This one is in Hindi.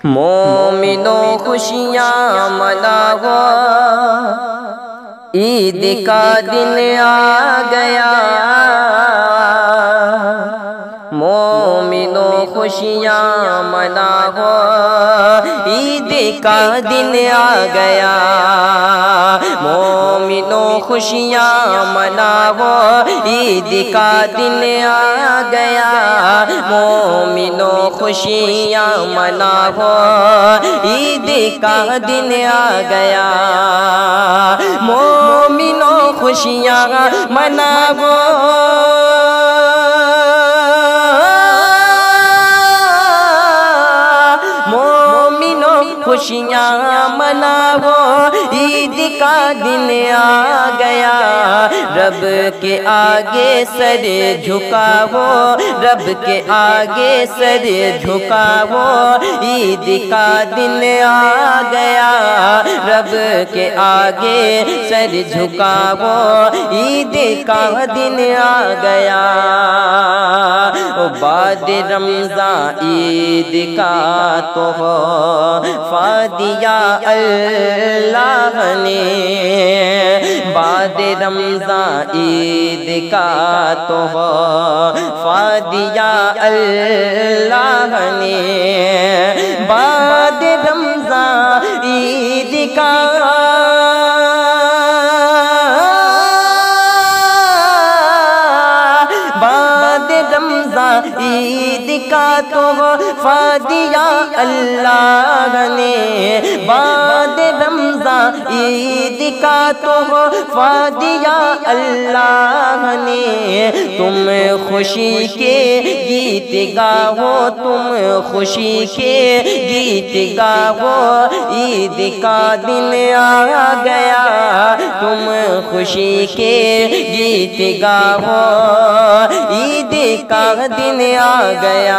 मोमिनों खुशियाँ मनाओ, ईद का दिन आ गया। मोमिनों खुशियाँ मनाओ, ईद का दिन आ गया। मोमिनों खुशियाँ मनाओ, ईद का दिन आ गया। मोमिनों खुशियाँ मनाओ, ईद का दिन आ गया। मोमिनों खुशियाँ मनाओ, खुशियाँ मनाओ, ईद का दिन आ गया। रब के आगे सर झुकाओ, रब के आगे सर झुकाओ, ईद का दिन आ गया। रब के आगे सर झुकाओ, ईद का दिन आ गया। ओ बाद रमज़ान ईद का तोहफा दिया अल्लाह ने, बाद रमज़ान ईद का तोहफा दिया अल्लाह ने। बाद रमज़ान ईद का ईद का तोहफा दिया अल्लाह ने। बाद रमज़ान ईद का तोहफा दिया अल्लाह ने। तुम खुशी के गीत गाओ, तुम खुशी के गीत गाओ, ईद का दिन आ गया। तुम खुशी के गीत गाओ, ईद का दिन आ गया।